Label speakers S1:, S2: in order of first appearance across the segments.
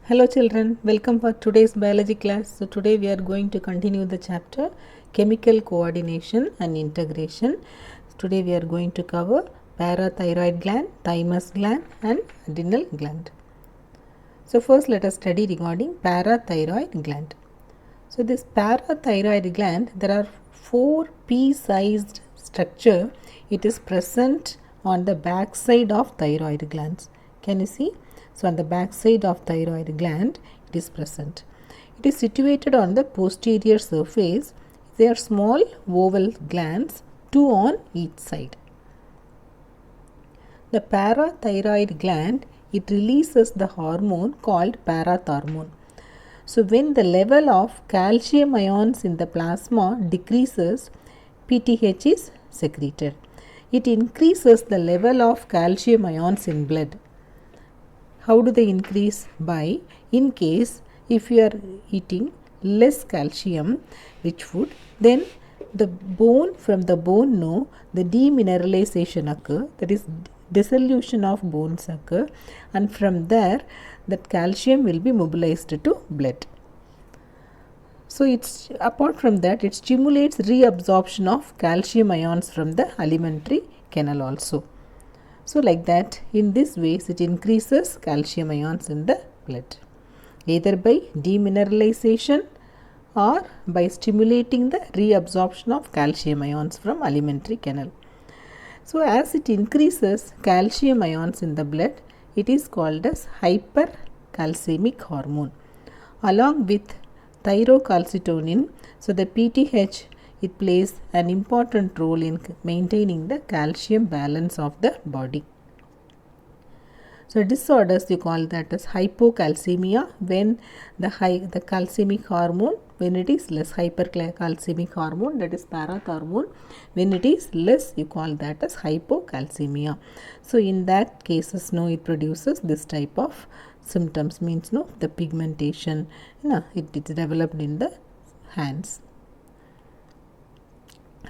S1: Hello children, welcome for today's biology class. So today we are going to continue the chapter chemical coordination and integration. Today we are going to cover parathyroid gland, thymus gland and adrenal gland. So first let us study regarding parathyroid gland. So this parathyroid gland, there are 4 pea-sized structure. It is present on the back side of thyroid glands. Can you see? So on the back side of thyroid gland, it is present. It is situated on the posterior surface. They are small oval glands, 2 on each side. The parathyroid gland, it releases the hormone called parathormone. So when the level of calcium ions in the plasma decreases, PTH is secreted. It increases the level of calcium ions in blood. How do they increase? By, in case if you are eating less calcium rich food, then the bone, from the bone, the demineralization occur, that is dissolution of bones occur, and from there that calcium will be mobilized to blood. So it's, apart from that, it stimulates reabsorption of calcium ions from the alimentary canal also. So like that, in this ways it increases calcium ions in the blood, either by demineralization or by stimulating the reabsorption of calcium ions from alimentary canal. So as it increases calcium ions in the blood, it is called as hypercalcemic hormone. Along with thyrocalcitonin, so the PTH, it plays an important role in maintaining the calcium balance of the body. So disorders, you call that as hypocalcemia, when the calcemic hormone, when it is less, hypercalcemic hormone, that is parathormone, when it is less, you call that as hypocalcemia. So in that cases, it produces this type of symptoms, means the pigmentation, it is developed in the hands.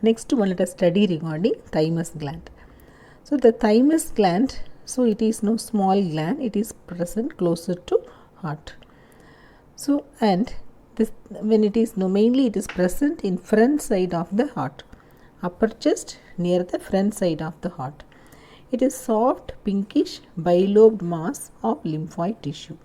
S1: Next one, let us study regarding thymus gland. So the thymus gland, so it is no small gland, it is present closer to heart. So and this, when it is mainly it is present in front side of the heart, upper chest near the front side of the heart. It is soft pinkish bilobed mass of lymphoid tissue.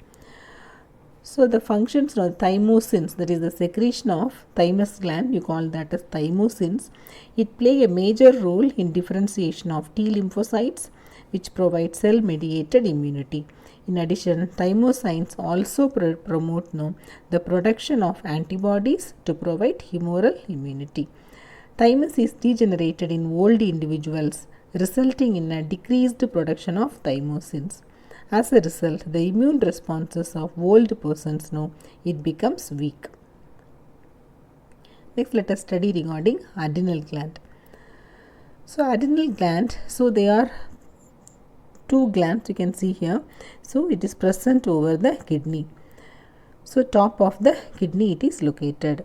S1: So the functions of thymosins, that is the secretion of thymus gland, you call that as thymosins. It play a major role in differentiation of T lymphocytes, which provide cell mediated immunity. In addition, thymosins also promote the production of antibodies to provide humoral immunity. Thymus is degenerated in old individuals, resulting in a decreased production of thymosins. As a result, the immune responses of old persons, it becomes weak. Next, let us study regarding adrenal gland. So adrenal gland, so they are 2 glands, you can see here. So it is present over the kidney. So top of the kidney it is located.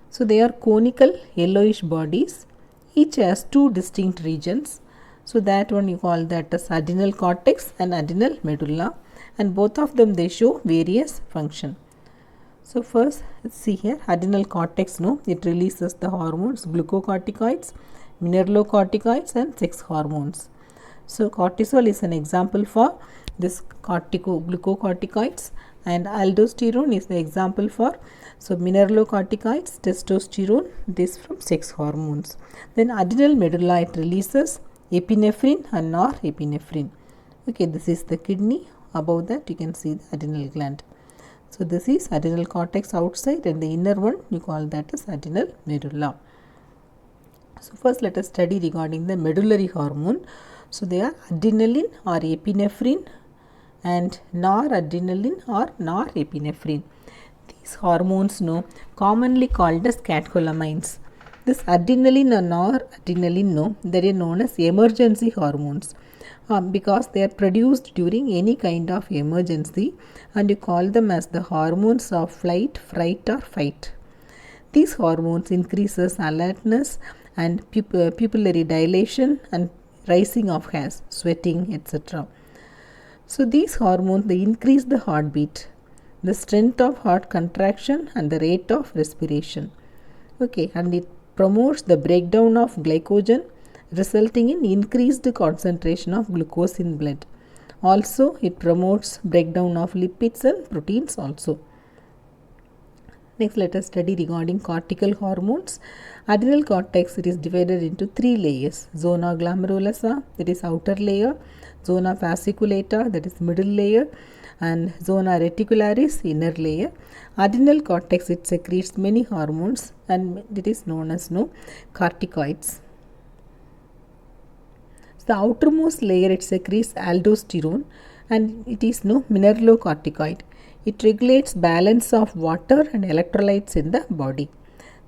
S1: So they are conical yellowish bodies. Each has 2 distinct regions. So that one you call that as adrenal cortex and adrenal medulla, and both of them they show various function. So first, let's see here, adrenal cortex, it releases the hormones glucocorticoids, mineralocorticoids and sex hormones. So cortisol is an example for this glucocorticoids, and aldosterone is the example for mineralocorticoids, testosterone, this from sex hormones. Then adrenal medulla, it releases epinephrine and norepinephrine. Okay, this is the kidney. Above that you can see the adrenal gland. So this is adrenal cortex outside, and the inner one you call that as adrenal medulla. So first let us study regarding the medullary hormone. So they are adrenaline or epinephrine and noradrenaline or norepinephrine. These hormones commonly called as catecholamines. This adrenaline or noradrenaline, they are known as emergency hormones because they are produced during any kind of emergency, and you call them as the hormones of flight, fright or fight. These hormones increases alertness and pupillary dilation and rising of hairs, sweating, etc. So these hormones, they increase the heartbeat. the strength of heart contraction and the rate of respiration. Okay, and it promotes the breakdown of glycogen, resulting in increased concentration of glucose in blood. Also, it promotes breakdown of lipids and proteins also. Next, let us study regarding cortical hormones. Adrenal cortex, it is divided into three layers: zona glomerulosa, that is outer layer; zona fasciculata, that is middle layer; and zona reticularis, inner layer. Adrenal cortex, it secretes many hormones and it is known as corticoids. The outermost layer, it secretes aldosterone and it is mineralocorticoid. It regulates balance of water and electrolytes in the body.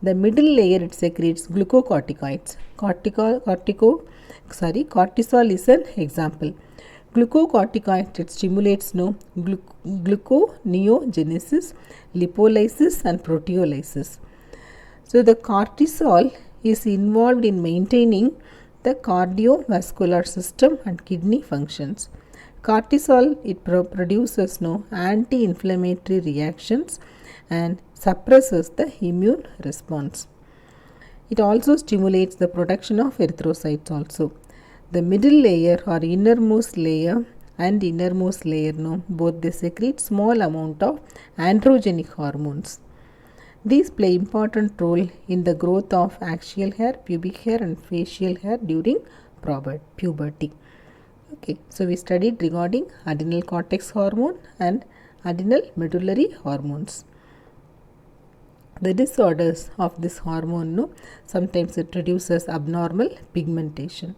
S1: The middle layer, it secretes glucocorticoids. Cortisol is an example. Glucocorticoid, it stimulates gluconeogenesis, lipolysis and proteolysis. So the cortisol is involved in maintaining the cardiovascular system and kidney functions. Cortisol, it produces anti-inflammatory reactions and suppresses the immune response. It also stimulates the production of erythrocytes also. The middle layer or innermost layer and innermost layer, both they secrete small amount of androgenic hormones. These play important role in the growth of axial hair, pubic hair and facial hair during puberty. Okay, so we studied regarding adrenal cortex hormone and adrenal medullary hormones. The disorders of this hormone, sometimes it produces abnormal pigmentation.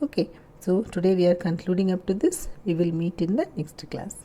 S1: Okay, so today we are concluding up to this. We will meet in the next class.